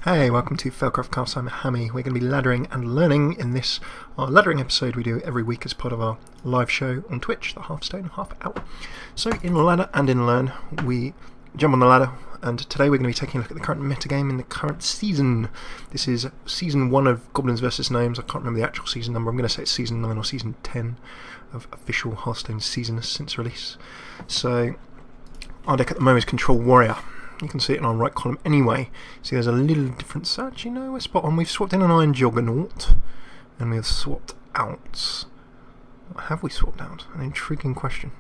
Hey, welcome to FailCraft Casts. I'm Hammy. We're going to be laddering and learning in this our laddering episode we do every week as part of our live show on Twitch, the Hearthstone Half Hour. So in ladder and in learn, we jump on the ladder, and today we're going to be taking a look at the current metagame in the current season. This is season 1 of Goblins vs Gnomes. I can't remember the actual season number. I'm going to say it's season 9 or season 10 of official Hearthstone season since release. So our deck at the moment is Control Warrior. You can see it in our right column anyway. See, there's a little difference. Actually, no, we're spot on. We've swapped in an Iron Juggernaut, and we've swapped out. What have we swapped out? An intriguing question.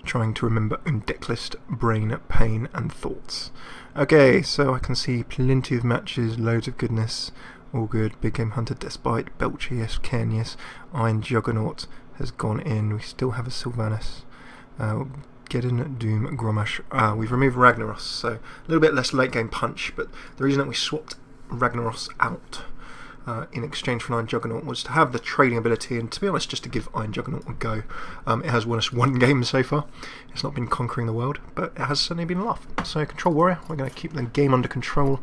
Trying to remember in deck list, brain, pain, and thoughts. Okay, so I can see plenty of matches, loads of goodness. All good. Big Game Hunter, Despite, Belcher, yes, Ken, yes. Iron Juggernaut has gone in. We still have a Sylvanas. Geddon, Doom, Gromash. We've removed Ragnaros, so a little bit less late game punch, but the reason that we swapped Ragnaros out in exchange for an Iron Juggernaut was to have the trading ability, and to be honest, just to give Iron Juggernaut a go. It has won us one game so far. It's not been conquering the world, but it has certainly been a laugh. So Control Warrior, we're going to keep the game under control,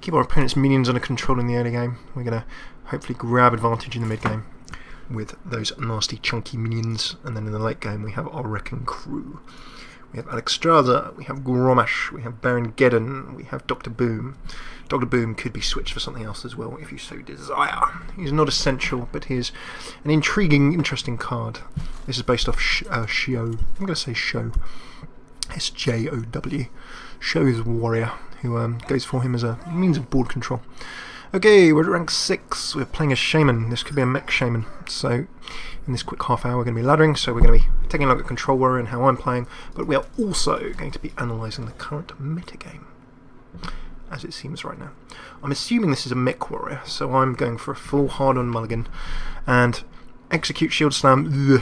keep our opponent's minions under control in the early game. We're going to hopefully grab advantage in the mid game with those nasty chunky minions, and then in the late game we have our wrecking crew. We have Alexstrasza, we have Gromash, we have Baron Geddon, we have Dr. Boom. Dr. Boom could be switched for something else as well if you so desire. He's not essential, but he's an intriguing, interesting card. This is based off Sjow. I'm going to say Sjow. Sjow. Sjow's warrior, who goes for him as a means of board control. Okay, we're at rank 6, we're playing a Shaman. This could be a mech Shaman. So in this quick half hour we're going to be laddering, so we're going to be taking a look at Control Warrior and how I'm playing, but we are also going to be analysing the current metagame, as it seems right now. I'm assuming this is a mech warrior, so I'm going for a full hard-on mulligan, and execute Shield Slam, ugh,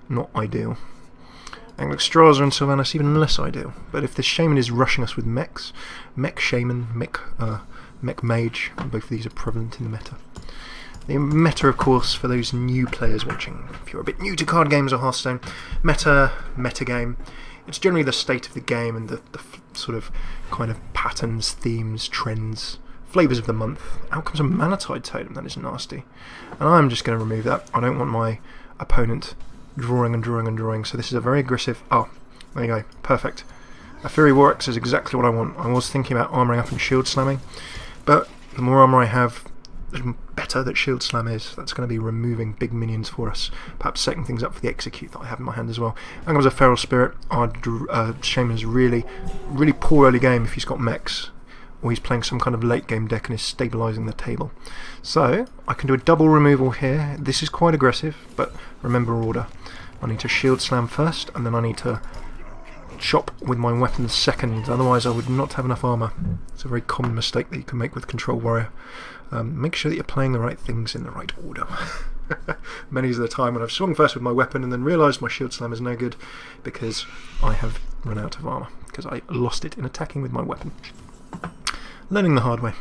not ideal. Alexstrasza and Sylvanas, even less ideal, but if this Shaman is rushing us with mechs, mech Shaman, mech Mage, both of these are prevalent in the meta. The meta, of course, for those new players watching, if you're a bit new to card games or Hearthstone, metagame, it's generally the state of the game and the sort of kind of patterns, themes, trends, flavours of the month. Out comes a Manatide Totem, that is nasty. And I'm just going to remove that. I don't want my opponent drawing and drawing and drawing, so this is a very aggressive... Oh, there you go, perfect. A Fury Warx is exactly what I want. I was thinking about armouring up and shield slamming, but the more armour I have, the better that shield slam is. That's going to be removing big minions for us, perhaps setting things up for the execute that I have in my hand as well. And comes a Feral Spirit. Our Shaman is really poor early game if he's got mechs, or he's playing some kind of late game deck and is stabilising the table. So I can do a double removal here. This is quite aggressive, but remember order. I need to shield slam first, and then I need to chop with my weapons second, otherwise I would not have enough armour. It's a very common mistake that you can make with Control Warrior. Make sure that you're playing the right things in the right order. Many of the time when I've swung first with my weapon and then realised my shield slam is no good because I have run out of armour, because I lost it in attacking with my weapon. Learning the hard way.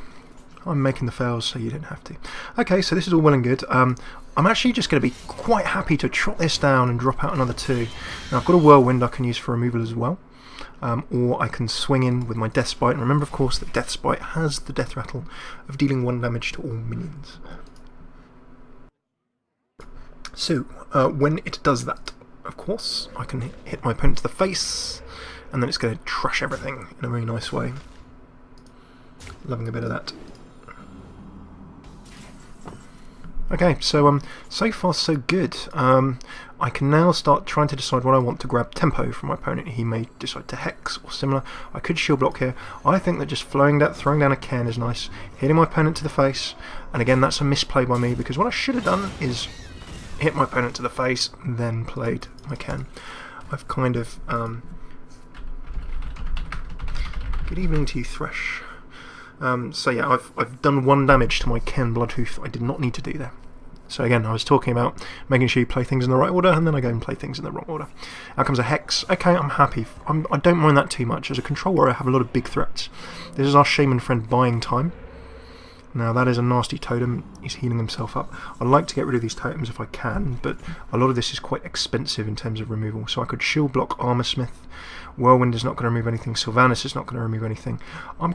I'm making the fails so you don't have to. Okay, so this is all well and good. I'm actually just going to be quite happy to trot this down and drop out another 2. Now I've got a Whirlwind I can use for removal as well, or I can swing in with my Death Spite, and remember of course that Death Spite has the death rattle of dealing 1 damage to all minions. So when it does that, of course I can hit my opponent to the face, and then it's going to trash everything in a very nice way. Loving a bit of that. Okay, so so far so good. I can now start trying to decide what I want to grab tempo from my opponent. He may decide to hex or similar. I could shield block here. I think that just throwing down a Ken is nice, hitting my opponent to the face, and again that's a misplay by me, because what I should have done is hit my opponent to the face, then played my Ken. I've kind of... Good evening to you, Thresh. So yeah, I've done 1 damage to my Ken Bloodhoof. I did not need to do that. So again, I was talking about making sure you play things in the right order, and then I go and play things in the wrong order. Out comes a Hex. Okay, I'm happy. I don't mind that too much. As a Control Warrior, I have a lot of big threats. This is our Shaman friend buying time. Now that is a nasty totem, he's healing himself up. I'd like to get rid of these totems if I can, but a lot of this is quite expensive in terms of removal. So I could shield block Armour Smith, Whirlwind is not going to remove anything, Sylvanas is not going to remove anything. I'm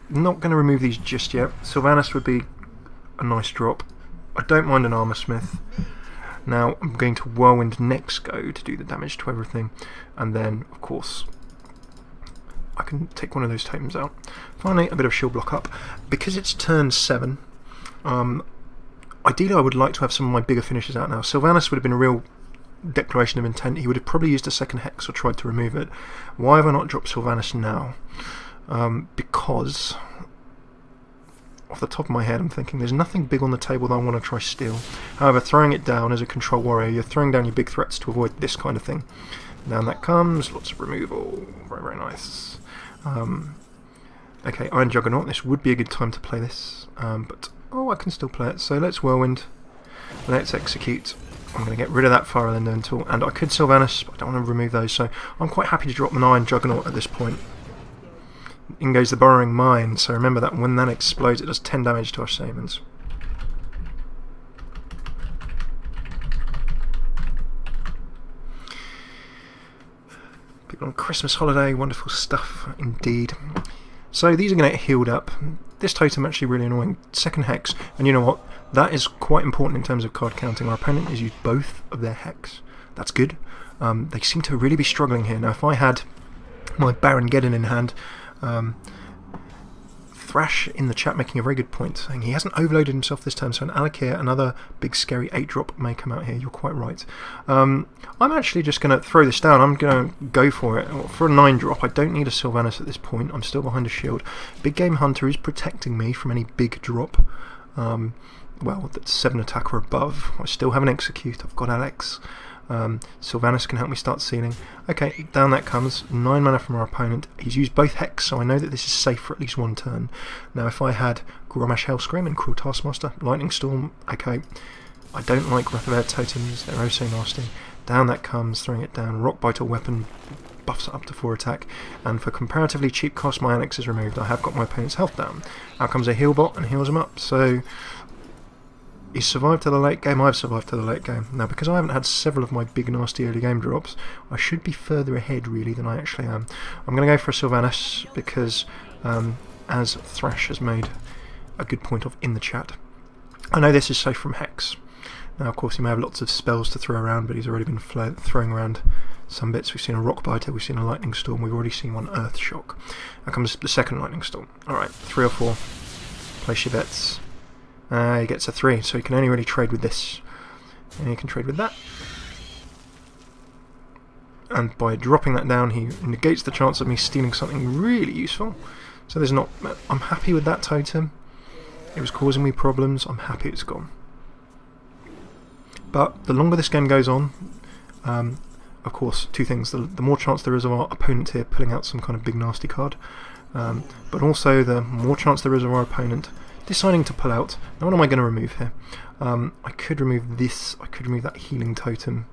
not going to remove these just yet. Sylvanas would be a nice drop. I don't mind an Armour Smith. Now I'm going to Whirlwind next go to do the damage to everything, and then of course I can take one of those totems out. Finally, a bit of shield block up. Because it's turn 7, ideally I would like to have some of my bigger finishers out now. Sylvanas would have been a real declaration of intent. He would have probably used a second hex or tried to remove it. Why have I not dropped Sylvanas now? Because off the top of my head I'm thinking there's nothing big on the table that I want to try steal. However, throwing it down as a control warrior, you're throwing down your big threats to avoid this kind of thing. Down that comes, lots of removal, very very nice. Okay, Iron Juggernaut, this would be a good time to play this, but I can still play it, so let's Whirlwind, let's execute. I'm going to get rid of that Fire Elemental, and I could Sylvanas, but I don't want to remove those, so I'm quite happy to drop an Iron Juggernaut at this point. In goes the Burrowing Mine, so remember that when that explodes it does 10 damage to our Shamans. People on Christmas holiday, wonderful stuff indeed. So these are going to get healed up. This totem actually really annoying. Second hex, and you know what? That is quite important in terms of card counting. Our opponent has used both of their hex. That's good. They seem to really be struggling here. Now if I had my Baron Geddon in hand, Thrash in the chat making a very good point, saying he hasn't overloaded himself this turn, so an Alakir, another big scary 8-drop may come out here. You're quite right. I'm actually just going to throw this down. I'm going to go for it. For a 9-drop, I don't need a Sylvanas at this point. I'm still behind a shield. Big Game Hunter is protecting me from any big drop. Well, that's 7 attack or above. I still have an Execute. I've got Alex. Sylvanas can help me start sealing. Okay, down that comes. 9 mana from our opponent. He's used both Hex, so I know that this is safe for at least one turn. Now if I had Grommash Hellscream and Cruel Taskmaster, Lightning Storm, okay. I don't like Breath of Air totems, they're oh so nasty. Down that comes, throwing it down. Rock Bite or Weapon buffs it up to 4 attack, and for comparatively cheap cost my Alex is removed. I have got my opponent's health down. Out comes a heal bot and heals him up, so he's survived to the late game, I've survived to the late game. Now because I haven't had several of my big nasty early game drops, I should be further ahead really than I actually am. I'm going to go for a Sylvanas because, as Thrash has made a good point of in the chat, I know this is safe from Hex. Now of course he may have lots of spells to throw around, but he's already been throwing around some bits. We've seen a Rock Biter, we've seen a Lightning Storm, we've already seen one Earth Shock. Now comes the second Lightning Storm. Alright, 3 or 4. Place your bets. He gets a 3, so he can only really trade with this. And he can trade with that. And by dropping that down, he negates the chance of me stealing something really useful. So there's not. I'm happy with that totem. It was causing me problems. I'm happy it's gone. But the longer this game goes on, of course, two things. The more chance there is of our opponent here pulling out some kind of big nasty card, but also the more chance there is of our opponent deciding to pull out. Now what am I going to remove here? I could remove this, I could remove that healing totem.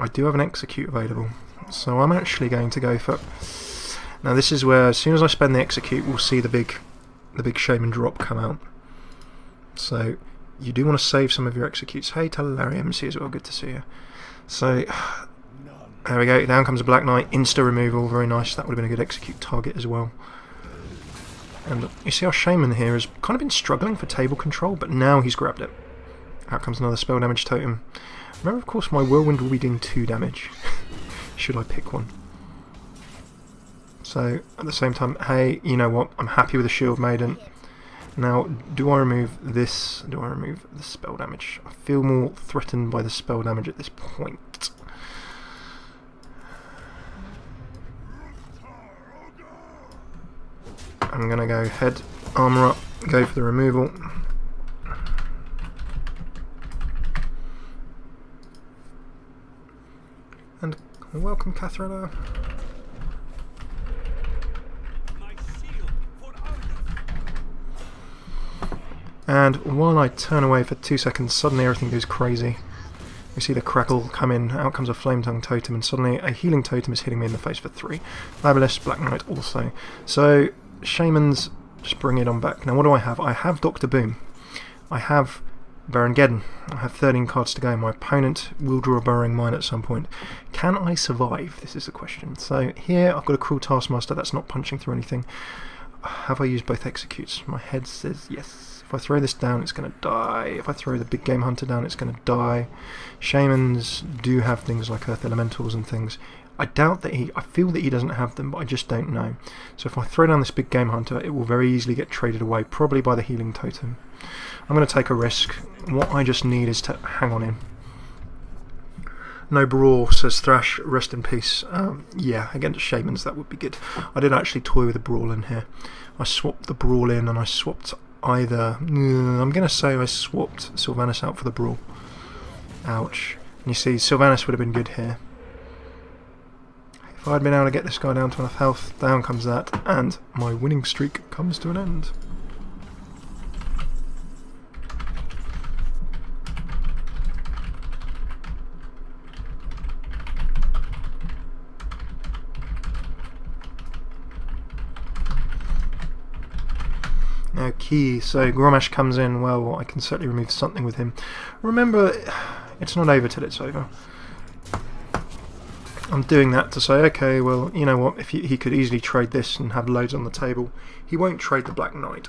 I do have an Execute available, so I'm actually going to go for... Now this is where as soon as I spend the Execute we'll see the big Shaman drop come out. So you do want to save some of your Executes. Hey Talari MC as well, good to see you. So there we go, down comes a Black Knight, insta removal, very nice. That would have been a good Execute target as well. And you see our Shaman here has kind of been struggling for table control, but now he's grabbed it. Out comes another spell damage totem. Remember, of course, my Whirlwind will be doing 2 damage, should I pick one. So, at the same time, hey, you know what, I'm happy with the Shield Maiden. Now, do I remove this? Do I remove the spell damage? I feel more threatened by the spell damage at this point. I'm going to go head, armour up, go for the removal. And welcome, Catherine. And while I turn away for 2 seconds, suddenly everything goes crazy. We see the crackle come in, out comes a Flame Tongue totem, and suddenly a healing totem is hitting me in the face for 3. Fabulous, Black Knight also. So Shamans Just bring it on back. Now what do I have? I have Dr. Boom. I have Baron-Geddon. I have 13 cards to go. My opponent will draw a Burrowing Mine at some point. Can I survive? This is the question. So here I've got a Cruel Taskmaster. That's not punching through anything. Have I used both executes? My head says yes. If I throw this down, it's going to die. If I throw the Big Game Hunter down, it's going to die. Shamans do have things like Earth Elementals and things. I doubt that I feel that he doesn't have them, but I just don't know. So if I throw down this Big Game Hunter, it will very easily get traded away, probably by the Healing Totem. I'm going to take a risk. What I just need is to hang on in. No Brawl, says Thrash, rest in peace. Yeah, against Shamans that would be good. I did actually toy with a Brawl in here. I swapped the Brawl in and I swapped either... I'm going to say I swapped Sylvanas out for the Brawl. Ouch. And you see, Sylvanas would have been good here. If I'd been able to get this guy down to enough health, down comes that, and my winning streak comes to an end. Okay, so Grommash comes in. Well, I can certainly remove something with him. Remember, it's not over till it's over. I'm doing that to say, okay, well, you know what, if he could easily trade this and have loads on the table. He won't trade the Black Knight.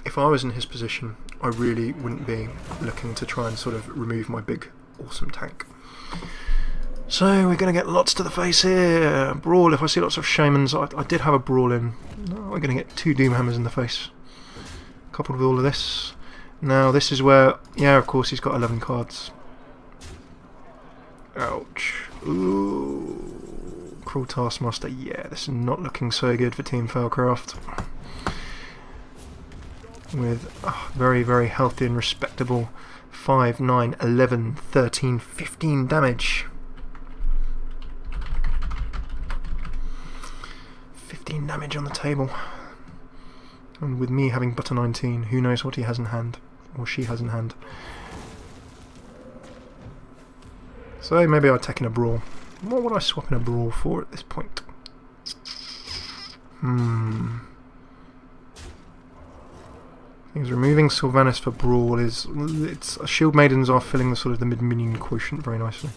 If I was in his position, I really wouldn't be looking to try and sort of remove my big, awesome tank. So, we're going to get lots to the face here. Brawl, if I see lots of Shamans, I did have a Brawl in. No, we're going to get 2 Doomhammers in the face. Coupled with all of this. Now, this is where, yeah, of course, he's got 11 cards. Ouch. Ooh. Cruel Taskmaster. Yeah, this is not looking so good for Team FailCraft. With very, very healthy and respectable 5, 9, 11, 13, 15 damage. 15 damage on the table. And with me having but a 19, who knows what he has in hand. Or she has in hand. So maybe I'll take in a Brawl. What would I swap in a Brawl for at this point? Things removing Sylvanas for Brawl is... Shield Maidens are filling the sort of the mid-minion quotient very nicely.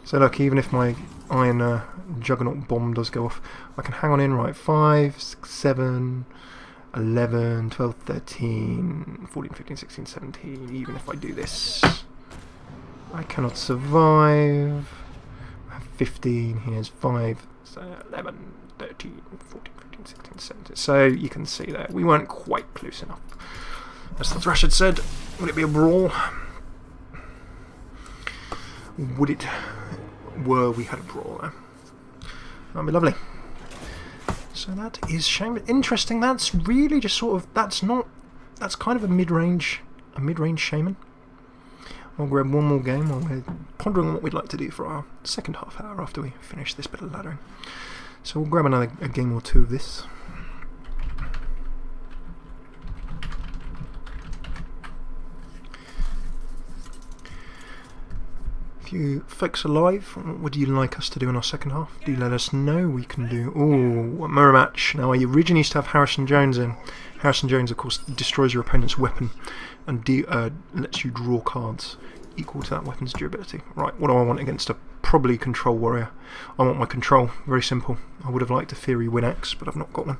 So look, even if my Iron Juggernaut Bomb does go off, I can hang on in, right, 5, 6, 7, 11, 12, 13, 14, 15, 16, 17, even if I do this. I cannot survive. I have 15, here's 5, 11, 13, 14, 15, 16, 17. So you can see there, we weren't quite close enough. As the Thrash had said, would it be a Brawl? Would it... Were we had a Brawl there? That'd be lovely. So that is shame. Interesting, that's really just sort of... That's kind of a mid-range Shaman. I'll grab one more game while we're pondering on what we'd like to do for our second half hour after we finish this bit of laddering. So we'll grab a game or two of this. If you folks are live, what would you like us to do in our second half? Do let us know. We can do... Oh, a mirror match. Now, I originally used to have Harrison Jones in. Harrison Jones, of course, destroys your opponent's weapon and lets you draw cards equal to that weapon's durability. Right, what do I want against a probably Control Warrior? I want my Control. Very simple. I would have liked a Theory Win-X, but I've not got one.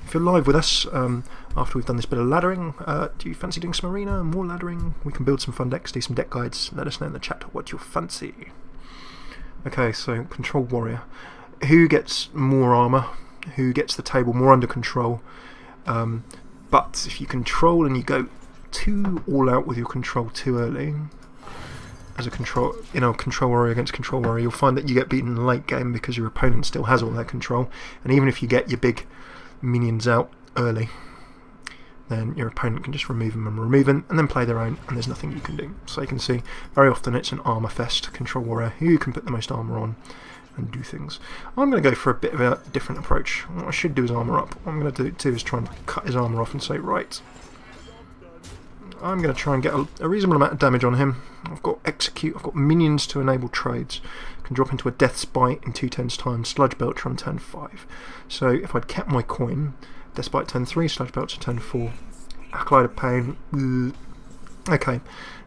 If you're live with us, after we've done this bit of laddering, do you fancy doing some arena, more laddering? We can build some fun decks, do some deck guides. Let us know in the chat what you fancy. Okay, so Control Warrior. Who gets more armour? Who gets the table more under control? But if you control and you go too all out with your control too early, as a Control Warrior against Control Warrior, you'll find that you get beaten late game because your opponent still has all their control. And even if you get your big minions out early, then your opponent can just remove them and then play their own, and there's nothing you can do. So you can see very often it's an armour fest. Control Warrior, who can put the most armour on and do things. I'm going to go for a bit of a different approach. What I should do is armour up. What I'm going to do is try and cut his armour off and say, right, I'm going to try and get a reasonable amount of damage on him. I've got Execute, I've got minions to enable trades. I can drop into a Death's Bite in 2/10 time, Sludge Belcher on turn 5. So if I'd kept my coin, Despite turn 3, Sludge Belcher turn 4. Acolyte of Pain. Okay,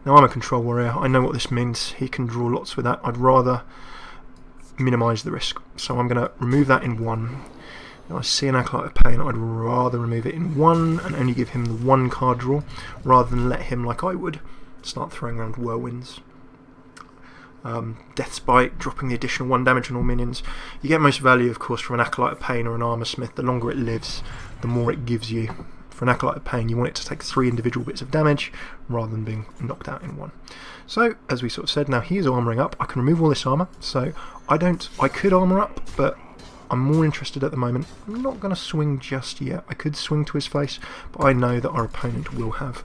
now I'm a Control Warrior. I know what this means. He can draw lots with that. I'd rather minimise the risk. So I'm going to remove that in 1. Now I see an Acolyte of Pain. I'd rather remove it in 1 and only give him the 1 card draw, rather than let him, like I would, start throwing around Whirlwinds. Death's Bite, dropping the additional 1 damage on all minions. You get most value, of course, from an Acolyte of Pain or an Armour Smith. The longer it lives, the more it gives you. For an Acolyte of Pain, you want it to take 3 individual bits of damage rather than being knocked out in 1. So, as we sort of said, now he is armouring up. I can remove all this armour, so I could armour up, but I'm more interested at the moment. I'm not going to swing just yet. I could swing to his face, but I know that our opponent will have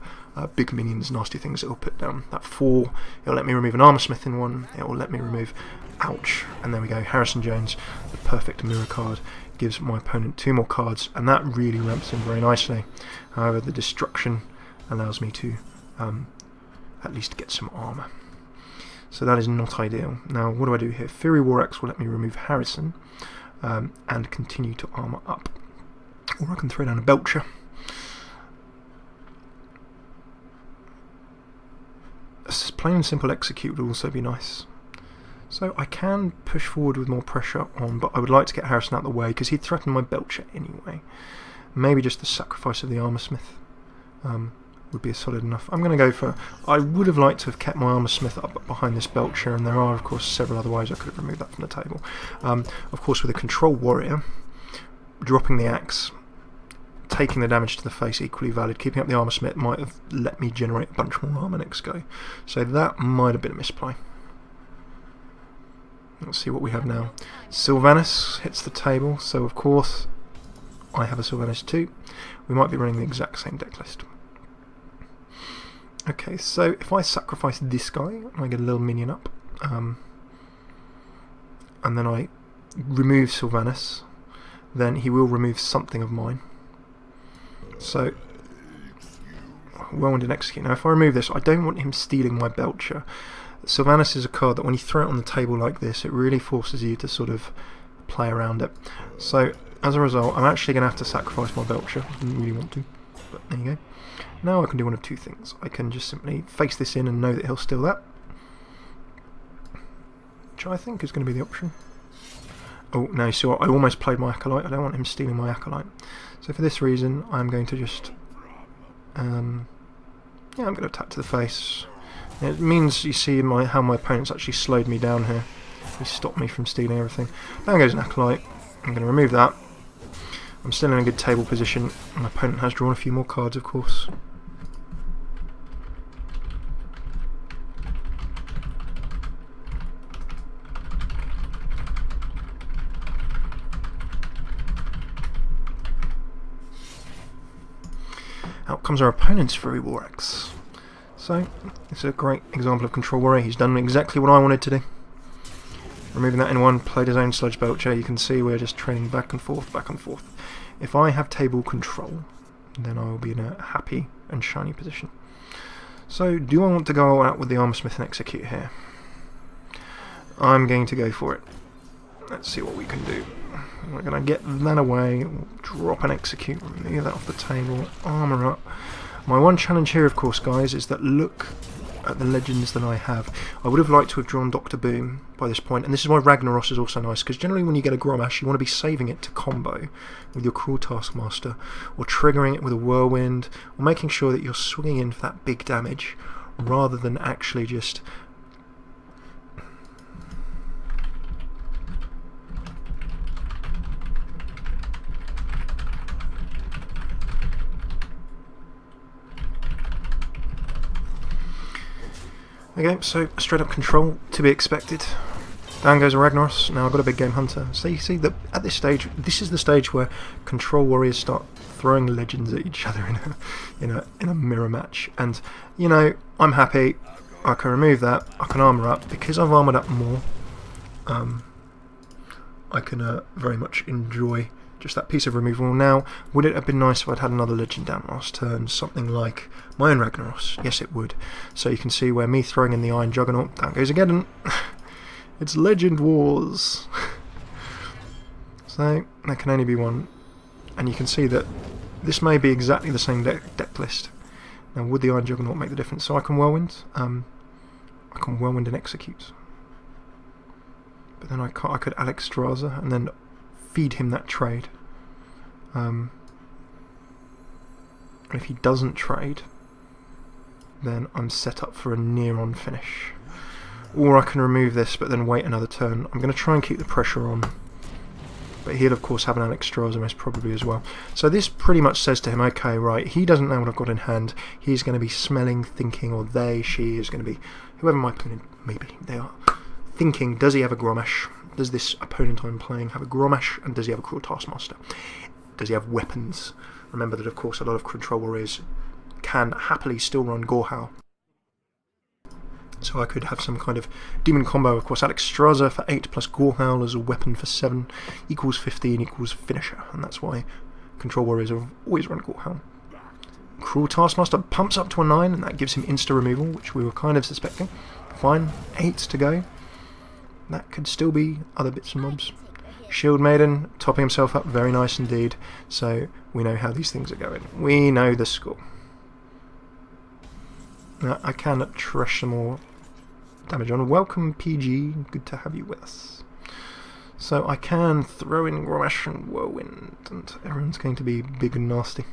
big minions, nasty things that will put down. That 4, it'll let me remove an Armour Smith in 1, it will let me remove, ouch, and there we go, Harrison Jones, the perfect mirror card, gives my opponent 2 more cards, and that really ramps him very nicely. However, the destruction allows me to at least get some armour. So that is not ideal. Now, what do I do here? Fury War Axe will let me remove Harrison and continue to armour up. Or I can throw down a Belcher. Plain and simple execute would also be nice. So I can push forward with more pressure on, but I would like to get Harrison out of the way because he'd threaten my Belcher anyway. Maybe just the sacrifice of the Armour Smith would be solid enough. I'm going to go for... I would have liked to have kept my Armour Smith up behind this Belcher, and there are of course several other ways I could have removed that from the table. Of course, with a Control Warrior, dropping the axe, taking the damage to the face, equally valid. Keeping up the Armour Smith might have let me generate a bunch more armour next go. So that might have been a misplay. Let's see what we have now. Sylvanas hits the table, so of course I have a Sylvanas too. We might be running the exact same deck list. Okay, so if I sacrifice this guy, I get a little minion up, and then I remove Sylvanas, then he will remove something of mine. So, Whirlwind and Execute. Now if I remove this, I don't want him stealing my Belcher. Sylvanas is a card that when you throw it on the table like this, it really forces you to sort of play around it. So, as a result, I'm actually going to have to sacrifice my Belcher. I didn't really want to, but there you go. Now I can do one of 2 things. I can just simply face this in and know that he'll steal that, which I think is going to be the option. Oh, no, you see what? I almost played my Acolyte. I don't want him stealing my Acolyte. So for this reason, I'm going to just... yeah, I'm going to attack to the face. It means, you see how my opponent's actually slowed me down here. He stopped me from stealing everything. Down goes an Acolyte. I'm going to remove that. I'm still in a good table position. My opponent has drawn a few more cards, of course. Out comes our opponent's Fury War Axe. So, it's a great example of Control Warrior. He's done exactly what I wanted to do. Removing that in 1, played his own Sludge Belcher. You can see we're just training back and forth, back and forth. If I have table control, then I will be in a happy and shiny position. So, do I want to go out with the Armour Smith and Execute here? I'm going to go for it. Let's see what we can do. We're going to get that away, drop and Execute, remove that off the table, armour up. My one challenge here, of course, guys, is that look at the legends that I have. I would have liked to have drawn Dr. Boom by this point, and this is why Ragnaros is also nice, because generally when you get a Grommash, you want to be saving it to combo with your Cruel Taskmaster, or triggering it with a Whirlwind, or making sure that you're swinging in for that big damage, rather than actually just... Okay, so straight up control, to be expected. Down goes a Ragnaros. Now I've got a big game hunter. So you see that at this stage, this is the stage where Control Warriors start throwing legends at each other in a mirror match. And you know, I'm happy. I can remove that. I can armour up because I've armoured up more. I can very much enjoy just that piece of removal. Now, would it have been nice if I'd had another legend down last turn? Something like my own Ragnaros. Yes, it would. So you can see where me throwing in the Iron Juggernaut, down goes again. It's Legend Wars. So, there can only be one And you can see that this may be exactly the same deck list. Now, would the Iron Juggernaut make the difference? So I can Whirlwind. I can Whirlwind and Execute. But then I could Alexstrasza and then feed him that trade. If he doesn't trade, then I'm set up for a near-on finish. Or I can remove this but then wait another turn. I'm going to try and keep the pressure on. But he'll of course have an Alexstrasza most probably as well. So this pretty much says to him, okay, right, he doesn't know what I've got in hand. He's going to be smelling, thinking, or she is going to be, whoever my opponent may be, they are thinking, does he have a Grommash? Does this opponent I'm playing have a Grommash? And does he have a Cruel Taskmaster? Does he have weapons? Remember that of course a lot of Control Warriors can happily still run Gorehowl. So I could have some kind of demon combo. Of course, Alexstrasza for 8 plus Gorehowl as a weapon for 7 equals 15 equals finisher. And that's why Control Warriors have always run Gorehowl. Cruel Taskmaster pumps up to a 9 and that gives him insta removal, which we were kind of suspecting. Fine, 8 to go. That could still be other bits and bobs. Shield Maiden topping himself up, very nice indeed. So we know how these things are going. We know the score. Now I can trash some more damage on. Welcome PG, good to have you with us. So I can throw in Grommash and Whirlwind, and everyone's going to be big and nasty.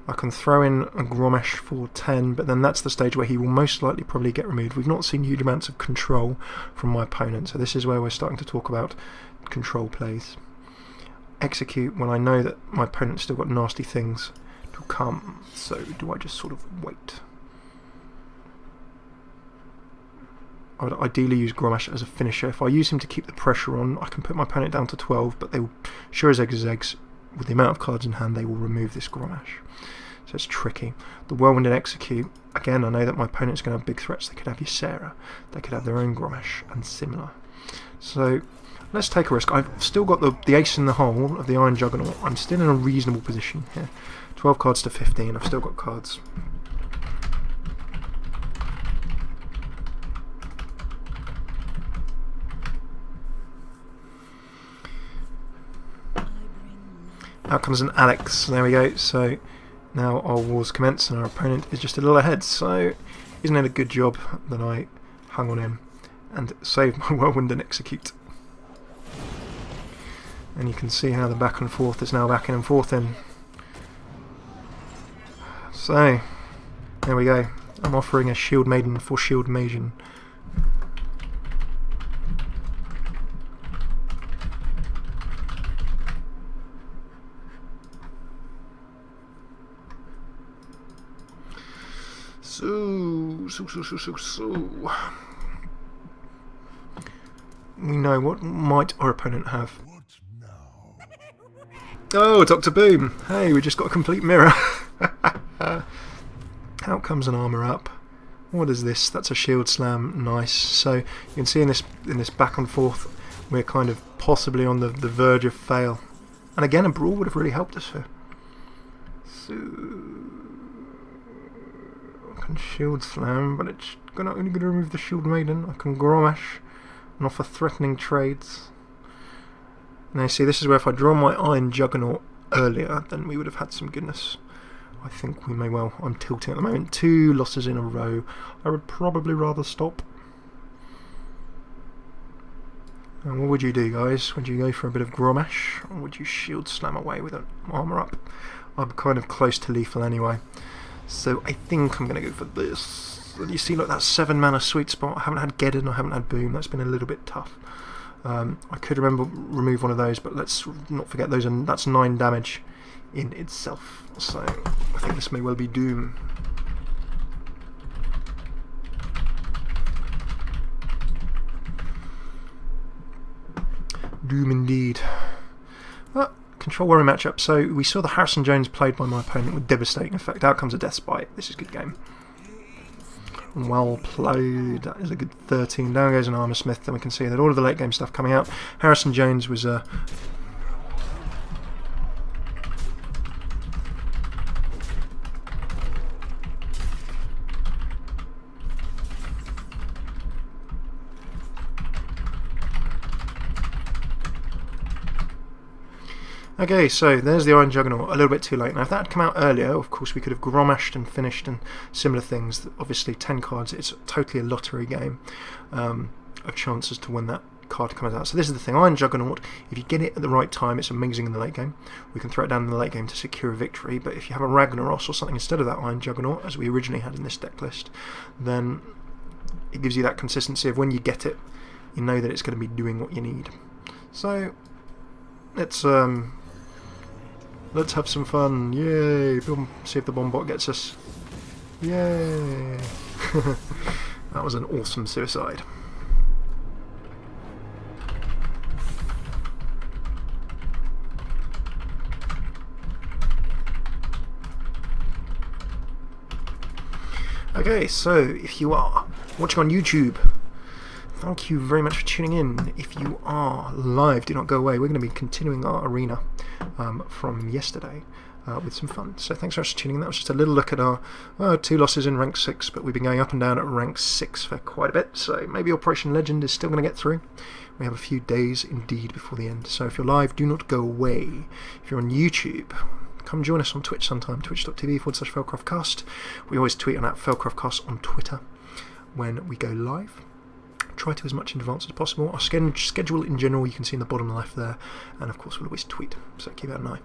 I can throw in a Grommash for 10, but then that's the stage where he will most likely probably get removed. We've not seen huge amounts of control from my opponent, so this is where we're starting to talk about control plays. Execute when I know that my opponent's still got nasty things to come. So do I just sort of wait? I would ideally use Grommash as a finisher. If I use him to keep the pressure on, I can put my opponent down to 12, but they will, sure as eggs, with the amount of cards in hand, they will remove this Grommash. So it's tricky. The Whirlwind and Execute, again, I know that my opponent's going to have big threats. They could have Ysera, they could have their own Grommash, and similar. So let's take a risk. I've still got the ace in the hole of the Iron Juggernaut. I'm still in a reasonable position here. 12 cards to 15, I've still got cards. Out comes an Alex, there we go. So now our wars commence and our opponent is just a little ahead. So isn't it a good job that I hung on him and saved my Whirlwind and Execute? And you can see how the back and forth is now back and forth in. So there we go. I'm offering a Shield Maiden for Shield Maiden. So we know what might our opponent have. Oh, Dr. Boom! Hey, we just got a complete mirror. Out comes an armour up. What is this? That's a shield slam. Nice. So you can see in this back and forth, we're kind of possibly on the verge of fail. And again, a brawl would have really helped us here. So I can shield slam, but it's only going to remove the Shield Maiden. I can Grommash and offer threatening trades. Now you see, this is where if I draw my Iron Juggernaut earlier, then we would have had some goodness. I think we may well. I'm tilting at the moment. 2 losses in a row. I would probably rather stop. And what would you do, guys? Would you go for a bit of Grommash, or would you shield slam away with an armour up? I'm kind of close to lethal anyway, so I think I'm going to go for this. You see, like that 7 mana sweet spot. I haven't had Geddon, I haven't had Boom. That's been a little bit tough. I could remove one of those, but let's not forget those, and that's 9 damage in itself. So I think this may well be Doom. Doom indeed. Well, Control Warrior matchup. So we saw the Harrison Jones played by my opponent with devastating effect. Out comes a Death Spite. This is a good game. Well played. That is a good 13. Down goes an Armour Smith. Then we can see that all of the late game stuff coming out. Harrison Jones was Okay, so there's the Iron Juggernaut, a little bit too late. Now if that had come out earlier, of course we could have Gromashed and finished and similar things. Obviously 10 cards, it's totally a lottery game of chances to when that card comes out. So this is the thing, Iron Juggernaut, if you get it at the right time, it's amazing in the late game. We can throw it down in the late game to secure a victory, but if you have a Ragnaros or something instead of that Iron Juggernaut, as we originally had in this deck list, then it gives you that consistency of when you get it, you know that it's going to be doing what you need. So let's have some fun. Yay! See if the bomb bot gets us. Yay! That was an awesome suicide. Okay, so if you are watching on YouTube, thank you very much for tuning in. If you are live, do not go away. We're going to be continuing our arena from yesterday with some fun. So thanks very much for tuning in. That was just a little look at our 2 losses in rank 6, but we've been going up and down at rank 6 for quite a bit, so maybe Operation Legend is still going to get through. We have a few days indeed before the end, so if you're live, do not go away. If you're on YouTube, come join us on Twitch sometime, twitch.tv/FailCraft Cast. We always tweet on FailCraft Cast on Twitter when we go live. Try to as much in advance as possible. Our schedule in general you can see in the bottom left there, and of course we'll always tweet, so keep out an eye.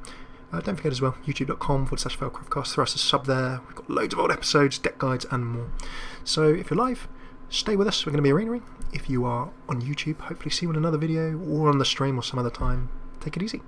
Don't forget as well, youtube.com/FailCraftCast. Throw us a sub there. We've got loads of old episodes, deck guides and more. So if you're live, stay with us. We're going to be arenaing. If you are on YouTube, hopefully see you in another video or on the stream or some other time. Take it easy.